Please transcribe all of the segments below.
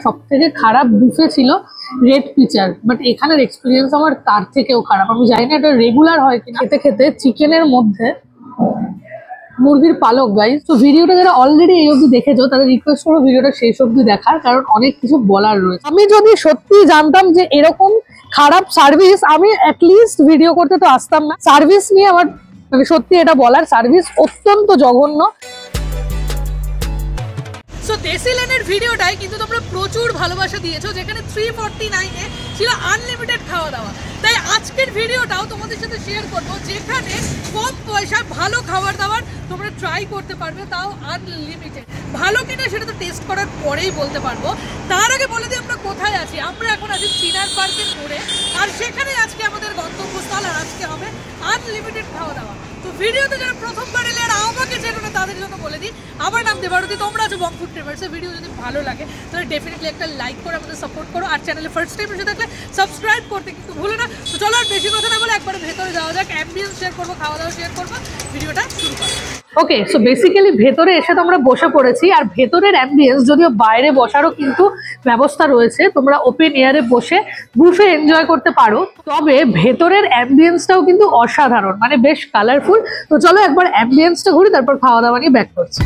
সবথেকে খারাপ বুফে ছিল রেড পিচার, বাট এখানের এক্সপিরিয়েন্স আমার তার থেকেও খারাপ। আমি জানি না এটা রেগুলার হয় কিনা। খেতে খেতে চিকেনের মধ্যে মুরগির পালক গাইস। তো ভিডিওটা যারা অলরেডি এই অবধি দেখেছো তাদের রিকোয়েস্ট করবো ভিডিওটা শেষ অবধি দেখার, কারণ অনেক কিছু বলার রয়েছে। আমি যদি সত্যি জানতাম যে এরকম খারাপ সার্ভিস, আমি অ্যাটলিস্ট ভিডিও করতে তো আসতাম না। সার্ভিস নিয়ে আমার মানে সত্যি এটা বলার, সার্ভিস অত্যন্ত জঘন্য। সো দেশি লেনের ভিডিওটাই কিন্তু তোমরা প্রচুর ভালোবাসা দিয়েছো, যেখানে 349 ছিল আনলিমিটেড খাওয়া দাওয়া। তাই আজকের ভিডিওটাও তোমাদের সাথে শেয়ার করবো, যেখানে কম পয়সায় ভালো খাবার দাবার তোমরা ট্রাই করতে পারবে, তাও আনলিমিটেড। ভালো কিনা সেটা তো টেস্ট করার পরেই বলতে পারবো। তার আগে বলে দিই আমরা কোথায় আছি। আমরা এখন আছি চিনার পার্কের মোড়ে, আর সেখানে আজকে আমাদের গন্তব্যস্থল, আর আজকে হবে আনলিমিটেড খাওয়া দাওয়া। তো ভিডিওতে যারা প্রথমবার এলে আর আমাকে চেনো না তাদের জন্য বলে দিই, আমার নাম দেবারতী, তোমরা আছো বং ফুড ট্রেভার্সে। ভিডিও যদি ভালো লাগে তাহলে ডেফিনেটলি একটা লাইক করে আমাদের সাপোর্ট করো, আর চ্যানেলে ফার্স্ট টাইম এসে থাকলে সাবস্ক্রাইব করতে কিন্তু ভুলো না। তো চলো আর বেশি কথা না বলে একবার ভেতরে যাওয়া যাক, অ্যাম্বিয়েন্স শেয়ার করবো, খাওয়া দাওয়া শেয়ার করবো, ভিডিওটা শুরু করো। ওকে, সো বেসিক্যালি ভেতরে এসে তো আমরা বসে পড়েছি, আর ভেতরের অ্যাম্বিয়েন্স যদিও বাইরে বসারও কিন্তু ব্যবস্থা রয়েছে, তোমরা ওপেন এয়ারে বসে বুফে এনজয় করতে পারো। তবে ভেতরের অ্যাম্বিয়েন্সটাও কিন্তু অসাধারণ, মানে বেশ কালারফুল। তো চলো একবার অ্যাম্বিয়েন্সটা ঘুরি, তারপর খাওয়া দাওয়া নিয়ে ব্যাক করছি।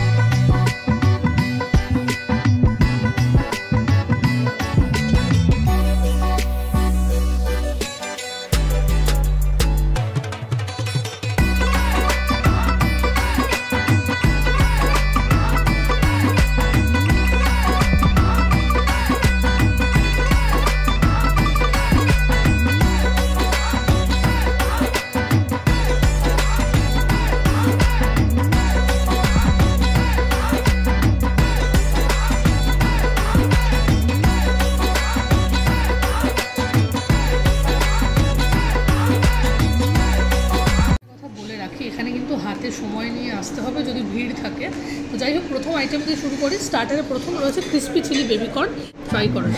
এখানে কিন্তু হাতে সময় নিয়ে আসতে হবে যদি ভিড় থাকে। তো যাই হোক, প্রথম আইটেম দিয়ে শুরু করি। স্টার্টারে প্রথম রয়েছে crispy chilli baby corn, try করেন।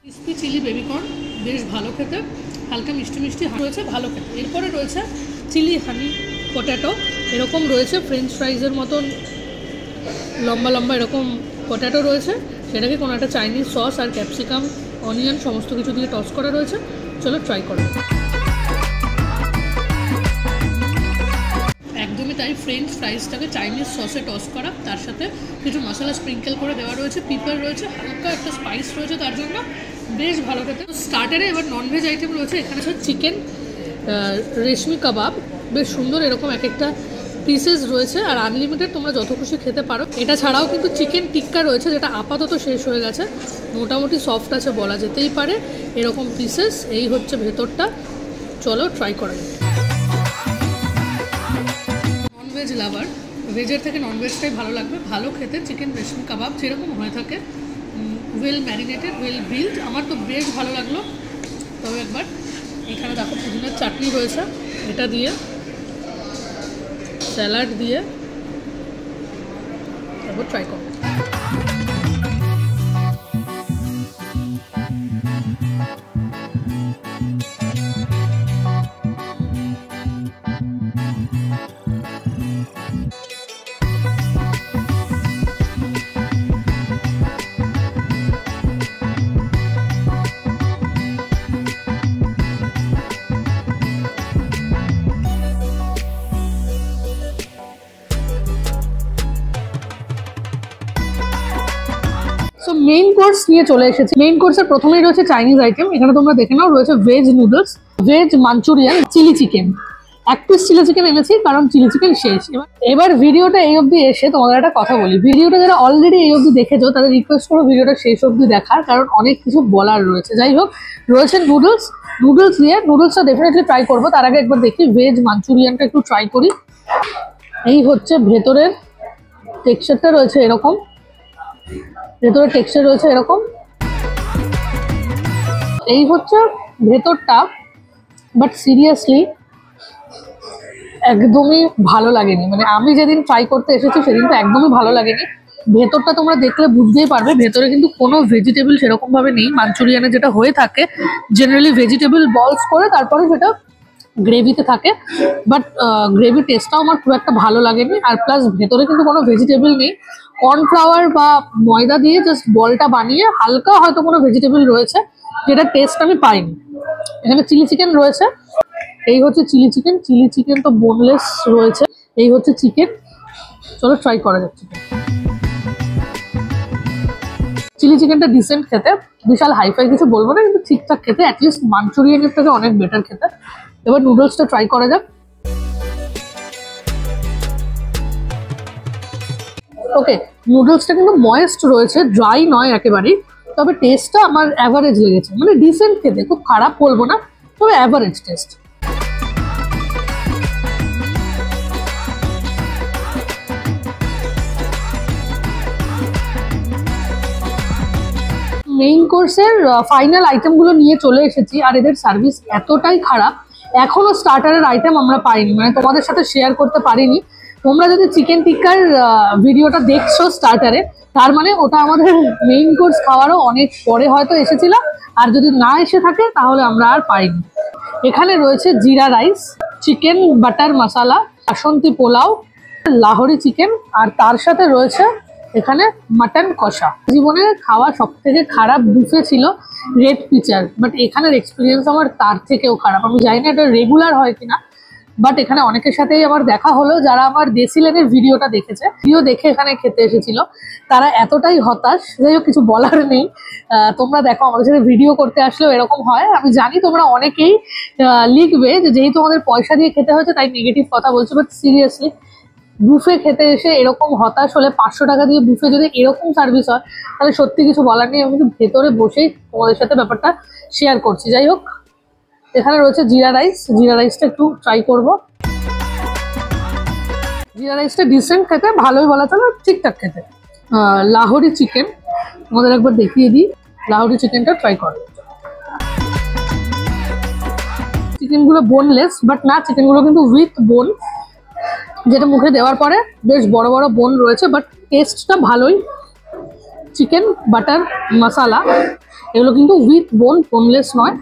ক্রিসপি চিলি বেবি কর্ন বেশ ভালো খেতে, হালকা মিষ্টি মিষ্টি রয়েছে, ভালো খেতে। এরপরে রয়েছে চিলি হানি পটেটো, এরকম রয়েছে ফ্রেঞ্চ ফ্রাইজের মতন লম্বা লম্বা এরকম পটেটো রয়েছে, সেটাকে কোনো একটা চাইনিজ সস আর ক্যাপসিকাম অনিয়ন সমস্ত কিছু দিয়ে টস করা রয়েছে। চলো ট্রাই করো। একদমই তাই, ফ্রেঞ্চ ফ্রাইজটাকে চাইনিজ সসে টস করা, তার সাথে কিছু মশলা স্প্রিঙ্কেল করে দেওয়া রয়েছে, পিপার রয়েছে, হালকা একটা স্পাইস রয়েছে, তার জন্য বেশ ভালো খেতে। স্টার্টারে এবার ননভেজ আইটেম রয়েছে। এখানে হচ্ছে চিকেন রেশমি কাবাব, বেশ সুন্দর এরকম এক একটা পিসেস রয়েছে, আর আনলিমিটেড তোমরা যত খুশি খেতে পারো। এটা ছাড়াও কিন্তু চিকেন টিক্কা রয়েছে, যেটা আপাতত শেষ হয়ে গেছে, মোটামুটি সফট আছে বলা যেতেই পারে, এরকম পিসেস। এই হচ্ছে ভেতরটা, চলো ট্রাই করা যাক। ননভেজ লাভার, ভেজের থেকে ননভেজটাই ভালো লাগবে, ভালো খেতে। চিকেন রেশমি কাবাব যেরকম হয়ে থাকে, ওয়েল ম্যারিনেটেড, ওয়েল বিল্ড, আমার তো বেশ ভালো লাগলো। তবে একবার এখানে দেখো পুদিনার চাটনি রয়েছে, এটা দিয়ে স্যালাড দিয়ে তারপর ট্রাই করো। মেইন কোর্স নিয়ে চলে এসেছি। মেইন কোর্সের প্রথমেই রয়েছে চাইনিজ আইটেম, এখানে তোমরা দেখে নাও, রয়েছে veg noodles, veg Manchurian, chilli chicken. এক পিস চিলি চিকেন এনেছি কারণ চিলি চিকেন শেষ। এবার ভিডিওটা এই অবধি এসে তোমাদের একটা কথা বলি, ভিডিওটা যারা অলরেডি এই অবধি দেখেছো তাদের রিকোয়েস্ট করো ভিডিওটা শেষ অবধি দেখার, কারণ অনেক কিছু বলার রয়েছে। যাই হোক, রয়েছে নুডলস দিয়ে, নুডলসটা ডেফিনেটলি ট্রাই করবো। তার আগে একবার দেখি ভেজ মাঞ্চুরিয়ানটা একটু ট্রাই করি। এই হচ্ছে ভেতরের টেক্সচারটা রয়েছে এরকম, ভেতরের টেক্সচার রয়েছে এরকম, এই হচ্ছে ভেতরটা। বাট সিরিয়াসলি একদমই ভালো লাগেনি, মানে আমি যেদিন ট্রাই করতে এসেছি সেদিন তো একদমই ভালো লাগেনি। ভেতরটা তোমরা দেখলে বুঝতেই পারবে, ভেতরে কিন্তু কোনো ভেজিটেবল সেরকম ভাবে নেই। মাঞ্চুরিয়ানে যেটা হয়ে থাকে জেনারেলি ভেজিটেবল বলস করে তারপরে সেটা গ্রেভিতে থাকে, বাট গ্রেভি টেস্টটাও আমার খুব একটা ভালো লাগেনি। আর প্লাস ভেতরে কিন্তু কোনো ভেজিটেবল নেই, কর্নফ্লাওয়ার বা ময়দা দিয়ে জাস্ট বলটা বানিয়ে হালকা হয়তো কোনো ভেজিটেবল রয়েছে, যেটা টেস্ট আমি পাইনি। এখানে চিলি চিকেন রয়েছে, এই হচ্ছে চিলি চিকেন। চিলি চিকেন তো বোনলেস রয়েছে। এই হচ্ছে চিকেন, চলো ট্রাই করা যাচ্ছে। চিলি চিকেনটা ডিসেন্ট খেতে, বিশাল হাইফাই কিছু বলবো না, কিন্তু ঠিকঠাক খেতে, অ্যাটলিস্ট মাঞ্চুরিয়ানের থেকে অনেক বেটার খেতে। এবার নুডলসটা ট্রাই করা যাক। ওকে, নুডলসটা কিন্তু ময়েস্ট রয়েছে, ড্রাই নয় একেবারেই, তবে টেস্টটা আমার অ্যাভারেজ লেগেছে, মানে ডিসেন্ট খেতে, খুব খারাপ বলবো না, তবে অ্যাভারেজ টেস্ট। মেইন কোর্সের ফাইনাল আইটেমগুলো নিয়ে চলে এসেছি, আর এদের সার্ভিস এতটাই খারাপ, এখনো স্টার্টারের আইটেম আমরা পাইনি, মানে তোমাদের সাথে শেয়ার করতে পারিনি। তোমরা যদি চিকেন টিক্কার ভিডিওটা দেখছো স্টার্টারে, তার মানে ওটা আমাদের মেইন কোর্স খাওয়ারও অনেক পরে হয়তো এসেছিল, আর যদি না এসে থাকে তাহলে আমরা আর পাইনি। এখানে রয়েছে জিরা রাইস, চিকেন বাটার মশালা, বাসন্তী পোলাও, লাহোরি চিকেন, আর তার সাথে রয়েছে এখানে মাটন কষা। জীবনে খাওয়া সব থেকে খারাপ বুফে ছিল রেড পিচার, বাট এখানের এক্সপিরিয়েন্স আমার তার থেকেও খারাপ। আমি জানি না এটা রেগুলার হয় কিনা, বাট এখানে অনেকের সাথেই আমার দেখা হলো যারা আমার দেশি লেনের ভিডিওটা দেখেছে, ভিডিও দেখে এখানে খেতে এসেছিল, তারা এতটাই হতাশ, যাই হোক কিছু বলার নেই। তোমরা দেখো, আমাদের সাথে ভিডিও করতে আসলেও এরকম হয়। আমি জানি তোমরা অনেকেই লিখবে যে যেহেতু আমাদের পয়সা দিয়ে খেতে হয়েছে তাই নেগেটিভ কথা বলছো, বাট সিরিয়াসলি বুফে খেতে এসে এরকম হতাশ হলে, 500 টাকা দিয়ে বুফে যদি এরকম সার্ভিস হয়, তাহলে সত্যি কিছু বলার নেই। আমি কিন্তু ভেতরে বসেই তোমাদের সাথে ব্যাপারটা শেয়ার করছি। যাই হোক, এখানে রয়েছে জিরা রাইস, জিরা রাইসটা একটু ট্রাই করব। জিরা রাইসটা ডিসেন্ট খেতে, ভালোই বলা চলে, ঠিকঠাক খেতে। লাহোরি চিকেন আমাদের একবার দেখিয়ে দিই, লাহোরি চিকেনটা ট্রাই করো। চিকেনগুলো বোনলেস, বাট না, চিকেনগুলো কিন্তু উইথ বোন, যেটা মুখে দেওয়ার পরে বেশ বড় বড় বোন রয়েছে, বাট টেস্টটা ভালোই। চিকেন বাটার মশালা এগুলো কিন্তু উইথ বোন, বোনলেস নয়,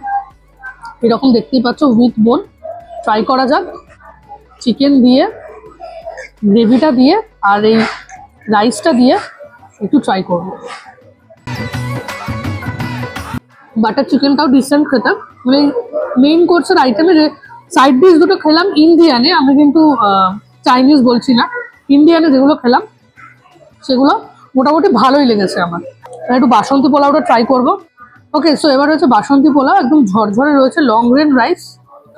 এরকম দেখতেই পাচ্ছ উইথ বোন। ট্রাই করা যাক। চিকেন দিয়ে, গ্রেভিটা দিয়ে, আর এই রাইসটা দিয়ে একটু ট্রাই করব। বাটার চিকেনটাও ডিসেন্ট খেতে, মানে মেইন কোর্সের আইটেমে যে সাইড ডিশ দুটো খেলাম ইন্ডিয়ানে, আমি কিন্তু চাইনিজ বলছি না, ইন্ডিয়ানে যেগুলো খেলাম সেগুলো মোটামুটি ভালোই লেগেছে আমার। একটু বাসন্তী পোলাওটা ট্রাই করব। ওকে, সো এবার হচ্ছে বাসন্তী পোলাও, একদম ঝরঝরে রয়েছে, লং গ্রেন রাইস,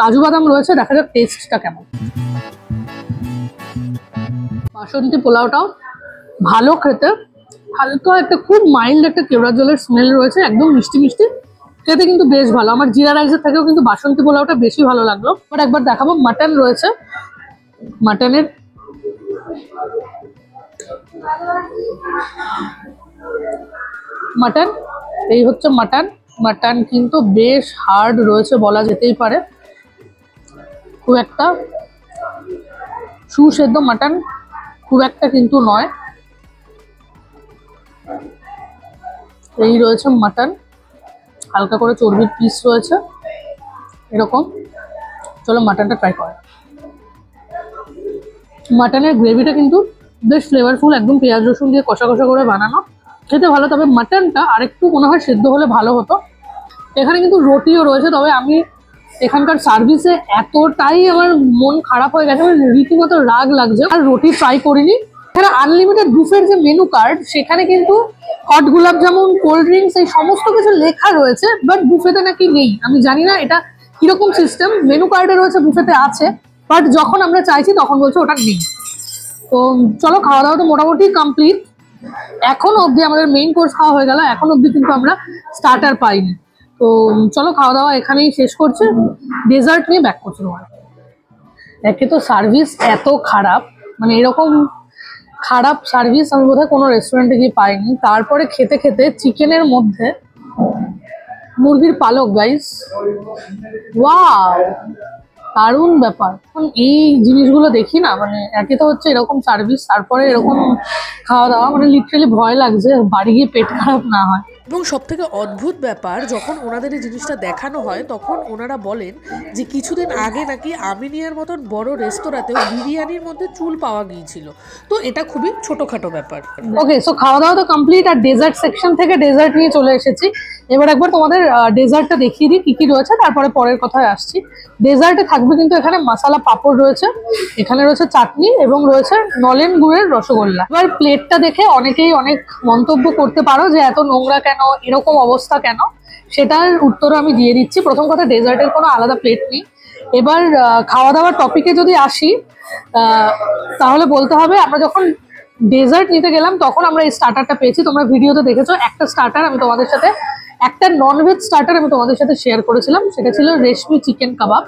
কাজু বাদাম রয়েছে, দেখা যাক টেস্টটা কেমন। বাসন্তী পোলাওটাও ভালো খেতে, হালকা একটা খুব মাইল্ড একটা কেওড়া জলের স্মেল রয়েছে, একদম মিষ্টি মিষ্টি খেতে, কিন্তু বেশ ভালো। আমার জিরা রাইসের থেকেও কিন্তু বাসন্তী পোলাওটা বেশি ভালো লাগলো। বাট একবার দেখাবো। মাটন রয়েছে, মাটনের মাটন, এই হচ্ছে মাটন। মাটন কিন্তু বেশ হার্ড রয়েছে বলা যেতেই পারে, খুব একটা সুসেদ্ধ মাটন খুব একটা কিন্তু নয়। এই রয়েছে মাটন, হালকা করে চর্বির পিস রয়েছে এরকম। চলো মাটনটা ট্রাই করা। মাটনের গ্রেভিটা কিন্তু বেশ ফ্লেভারফুল, একদম পেঁয়াজ রসুন দিয়ে কষা কষা করে বানানো, খেতে ভালো। তবে মাটনটা আরেকটু মনে হয় সেদ্ধ হলে ভালো হতো। এখানে কিন্তু রুটিও রয়েছে, তবে আমি এখানকার সার্ভিসে এতটাই আমার মন খারাপ হয়ে গেছে, আমার রীতিমতো রাগ লাগছে, আর রুটি ট্রাই করিনি। এখানে আনলিমিটেড বুফের যে মেনু কার্ড, সেখানে কিন্তু হট গোলাপ জামুন, কোল্ড ড্রিঙ্কস, এই সমস্ত কিছু লেখা রয়েছে, বাট বুফেতে নাকি নেই। আমি জানি না এটা কিরকম সিস্টেম, মেনু কার্ডে রয়েছে, বুফেতে আছে, বাট যখন আমরা চাইছি তখন বলছে ওটা নেই। তো চলো, খাওয়া দাওয়া তো মোটামুটি কমপ্লিট। এখনো অবধি আমাদের মেইন কোর্স খাওয়া হয়ে গেল, এখন অবধি কিন্তু আমরা স্টার্টার পাইনি। তো চলো, খাওয়া দাওয়া এখানেই শেষ করছে, ডেজার্ট নিয়ে ব্যাক করছে তোমার। একে তো সার্ভিস এত খারাপ, মানে এরকম খারাপ সার্ভিস আমি বোধহয় কোনো রেস্টুরেন্টে গিয়ে পাইনি। তারপরে খেতে খেতে চিকেনের মধ্যে মুরগির পালক, গাইস, ওয়াও, দারুণ ব্যাপার। এই জিনিসগুলো দেখি না, মানে একে তো হচ্ছে এরকম সার্ভিস, তারপরে এরকম খাওয়া দাওয়া, মানে লিটারালি ভয় লাগছে বাড়ি গিয়ে পেট খারাপ না হয়। এবং সবথেকে অদ্ভুত ব্যাপার, যখন ওনাদের এই জিনিসটা দেখানো হয় তখন ওনারা বলেন যে কিছুদিন আগে নাকি আমিনিয়ার মতন বড় রেস্তোরাঁতেও বিরিয়ানির মধ্যে চুল পাওয়া গিয়েছিল। তো এটা খুবই ছোটোখাটো ব্যাপার। ওকে, সো খাওয়া দাওয়া তো কমপ্লিট, আর ডেজার্ট সেকশন থেকে ডেজার্ট নিয়ে চলে এসেছি। এবার একবার তোমাদের ডেজার্টটা দেখিয়ে দিই কী কী রয়েছে, তারপরে পরের কথায় আসছি। ডেজার্টে থাকবে কিন্তু এখানে মশালা পাঁপড় রয়েছে, এখানে রয়েছে চাটনি এবং রয়েছে নলেন গুড়ের রসগোল্লা। এবার প্লেটটা দেখে অনেকেই অনেক মন্তব্য করতে পারো যে এত নোংরা কেন, এরকম অবস্থা কেন, সেটার উত্তরও আমি দিয়ে দিচ্ছি। প্রথম কথা, ডেজার্টের কোনো আলাদা প্লেট নেই। এবার খাওয়া দাওয়ার টপিকে যদি আসি, তাহলে বলতে হবে আমরা যখন ডেজার্ট নিতে গেলাম তখন আমরা এই স্টার্টারটা পেয়েছি। তোমরা ভিডিওতে দেখেছো একটা স্টার্টার আমি তোমাদের সাথে, একটা ননভেজ স্টার্টার আমি তোমাদের সাথে শেয়ার করেছিলাম, সেটা ছিল রেশমি চিকেন কাবাব।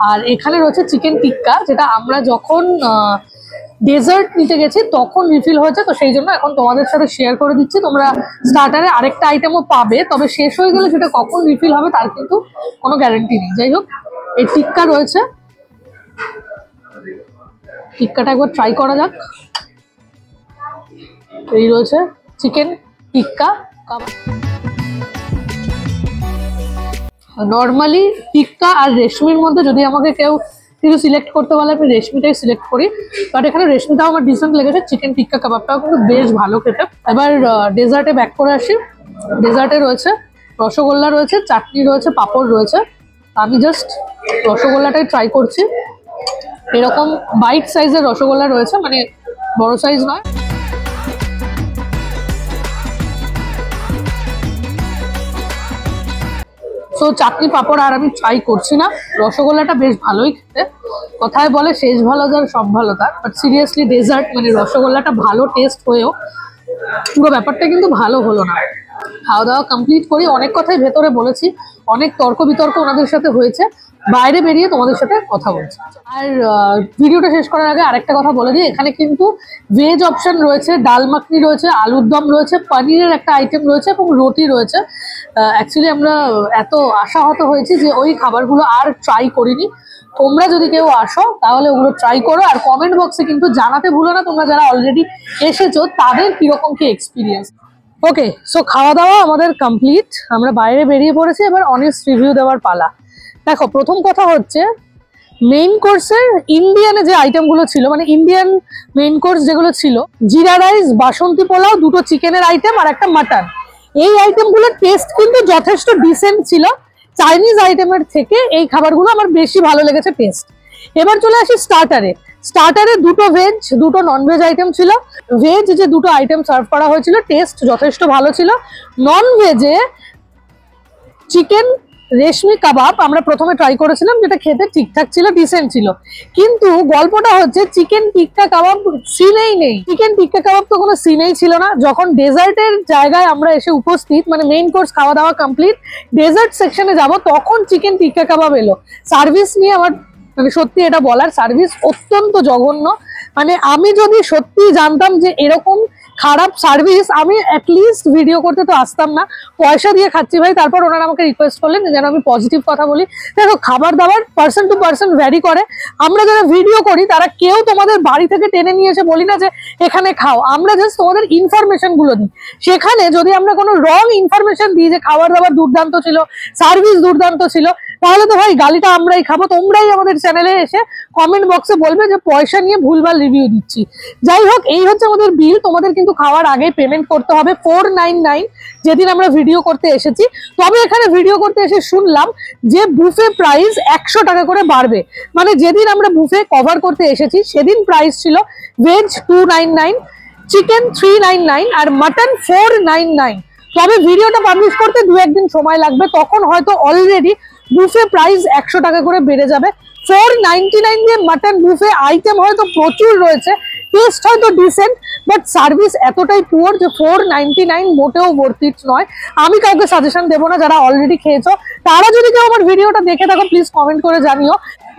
আর এখানে রয়েছে চিকেন টিক্কা, যেটা আমরা যখন ডেজার্ট নিতে গেছি তখন রিফিল হয়েছে, তো সেই জন্য এখন তোমাদের সাথে শেয়ার করে দিচ্ছি। তোমরা স্টার্টারে আরেকটা আইটেমও পাবে, তবে শেষ হয়ে গেলে সেটা কখন রিফিল হবে তার কিন্তু কোনো গ্যারান্টি নেই। যাই হোক, এই টিক্কা রয়েছে, টিক্কাটা একবার ট্রাই করা যাক। এই রয়েছে চিকেন টিক্কা কাবাব। নর্মালি টিক্কা আর রেশমির মধ্যে যদি আমাকে কেউ কিছু সিলেক্ট করতে বলে আমি রেশমিটাই সিলেক্ট করি, বাট এখানে রেশমিটাও আমার ডিসেন্ট লেগেছে। চিকেন টিক্কা কাবাবটাও কিন্তু বেশ ভালো খেতে। এবার ডেজার্টে ব্যাক করে আসি। ডেজার্টে রয়েছে রসগোল্লা, রয়েছে চাটনি, রয়েছে পাঁপড় রয়েছে। আমি জাস্ট রসগোল্লাটাই ট্রাই করছি। এরকম বাইট সাইজের রসগোল্লা রয়েছে, মানে বড় সাইজ নয়। সো চাটনি পাঁপড় আর আমি ট্রাই করছি না। রসগোল্লাটা বেশ ভালোই খেতে, কথায় বলে শেষ ভালো যার সব ভালো তার, বাট সিরিয়াসলি ডেজার্ট মানে রসগোল্লাটা ভালো টেস্ট হয়েও পুরো ব্যাপারটা কিন্তু ভালো হলো না। খাওয়া দাওয়া কমপ্লিট করি, অনেক কথাই ভেতরে বলেছি, অনেক তর্ক বিতর্ক ওনাদের সাথে হয়েছে, বাইরে বেরিয়ে তোমাদের সাথে কথা বলছি। আর ভিডিওটা শেষ করার আগে আরেকটা কথা বলে দিই, এখানে কিন্তু ভেজ অপশন রয়েছে, ডাল মাখনি রয়েছে, আলুর দম রয়েছে, পনিরের একটা আইটেম রয়েছে এবং রুটি রয়েছে। অ্যাকচুয়ালি আমরা এত আশাহত হয়েছি যে ওই খাবারগুলো আর ট্রাই করিনি। তোমরা যদি কেউ আসো তাহলে ওগুলো ট্রাই করো, আর কমেন্ট বক্সে কিন্তু জানাতে ভুলো না তোমরা যারা অলরেডি এসেছো তাদের কিরকম কি এক্সপিরিয়েন্স। ওকে, সো খাওয়া দাওয়া আমাদের কমপ্লিট, আমরা বাইরে বেরিয়ে পড়েছি। এবার অনেস্ট রিভিউ দেওয়ার পালা। দেখো, প্রথম কথা হচ্ছে মেইন কোর্সের ইন্ডিয়ানে যে আইটেমগুলো ছিল, মানে ইন্ডিয়ান মেইন কোর্স যেগুলো ছিল, জিরা রাইস, বাসন্তী পোলাও, দুটো চিকেনের আইটেম আর একটা মাটন, এই আইটেমগুলোর টেস্ট কিন্তু যথেষ্ট ডিসেন্ট ছিল। চাইনিজ আইটেমের থেকে এই খাবারগুলো আমার বেশি ভালো লেগেছে টেস্ট। এবার চলে আসি স্টার্টারে। স্টার্টারে দুটো ভেজ, দুটো ননভেজ আইটেম ছিল। ভেজ যে দুটো আইটেম সার্ভ করা হয়েছিল টেস্ট যথেষ্ট ভালো ছিল। নন ভেজে চিকেন রেশমি কাবাব আমরা প্রথমে ট্রাই করেছিলাম, যেটা খেতে ঠিকঠাক ছিল, ডিসেন্ট ছিল। কিন্তু গল্পটা হচ্ছে চিকেন টিক্কা কাবাব সিনেই নেই। চিকেন টিক্কা কাবাব তো কোনো সিনেই ছিল না। যখন ডেজার্টের জায়গায় আমরা এসে উপস্থিত, মানে মেইন কোর্স খাওয়া দাওয়া কমপ্লিট, ডেজার্ট সেকশনে যাব, তখন চিকেন টিক্কা কাবাব এলো। সার্ভিস নিয়ে আমার মানে সত্যি এটা বলার, সার্ভিস অত্যন্ত জঘন্য। মানে আমি যদি সত্যি জানতাম যে এরকম খারাপ সার্ভিস, আমি অ্যাটলিস্ট ভিডিও করতে তো আসতাম না। পয়সা দিয়ে খাচ্ছি ভাই, তারপর ওনারা আমাকে রিকোয়েস্ট করলেন যেন আমি পজিটিভ কথা বলি। দেখো, খাবার দাবার পার্সন টু পার্সন ভ্যারি করে। আমরা যারা ভিডিও করি তারা কেউ তোমাদের বাড়ি থেকে টেনে নিয়ে এসে বলি না যে এখানে খাও, আমরা জাস্ট তোমাদের ইনফরমেশন গুলো দিই। সেখানে যদি আমরা কোনো রং ইনফরমেশন দিই যে খাবার দাবার দুর্দান্ত ছিল, সার্ভিস দুর্দান্ত ছিল, তাহলে তো ভাই গালিটা আমরাই খাবো। তোমরাই আমাদের চ্যানেলে এসে কমেন্ট বক্সে বলবে যে পয়সা নিয়ে ভুলভাল রিভিউ দিচ্ছি। যাই হোক, এই হচ্ছে আমাদের বিল। তোমাদের কিন্তু খাওয়ার আগে পেমেন্ট করতে হবে 499 যেদিন আমরা ভিডিও করতে এসেছি। তবে এখানে ভিডিও করতে এসে শুনলাম যে বুফে প্রাইস 100 টাকা করে বাড়বে। মানে যেদিন আমরা বুফে কভার করতে এসেছি সেদিন প্রাইস ছিল ভেজ 299, চিকেন 399 আর মাটন 499। তবে ভিডিওটা পাবলিশ করতে 2-1 দিন সময় লাগবে, তখন হয়তো অলরেডি বুফে প্রাইস 100 টাকা করে বেড়ে যাবে। 499 দিয়ে মাটন বুফে আইটেম হয়তো প্রচুর রয়েছে, টেস্ট হয়তো ডিসেন্ট, বাট সার্ভিস এতটাই পুয়ার যে 499 মোটেও বর্থিত নয়। আমি কাউকে সাজেশন দেবো না, যারা অলরেডি খেয়েছো তারা যদি কেউ আমার ভিডিওটা দেখে থাকো প্লিজ কমেন্ট করে জানিও।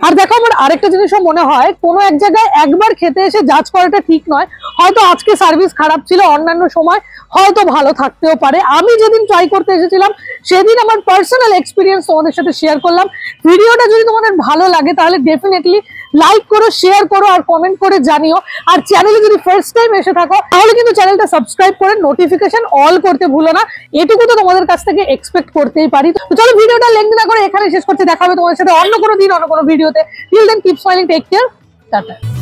আর দেখো, আমার আরেকটা জিনিসও মনে হয়, কোনো এক জায়গায় একবার খেতে এসে জাজ করাটা ঠিক নয়। হয়তো আজকে সার্ভিস খারাপ ছিল, অন্যান্য সময় হয়তো ভালো থাকতেও পারে। আমি যেদিন ট্রাই করতে এসেছিলাম সেদিন আমার পার্সোনাল এক্সপিরিয়েন্স তোমাদের সাথে শেয়ার করলাম। ভিডিওটা যদি তোমাদের ভালো লাগে তাহলে ডেফিনেটলি লাইক করো, শেয়ার করো আর কমেন্ট করে জানিও। আর চ্যানেলে যদি ফার্স্ট টাইম এসে থাকো তাহলে কিন্তু চ্যানেলটা সাবস্ক্রাইব করে নোটিফিকেশন অল করতে ভুলো না, এটুকু তো তোমাদের কাছ থেকে এক্সপেক্ট করতেই পারি। তো চলো ভিডিওটা লেন্থ না করে এখানে শেষ করতে, দেখা হবে তোমাদের সাথে অন্য কোনো দিন অন্য কোনো ভিডিওতে। Till then keep smiling, take care, tata.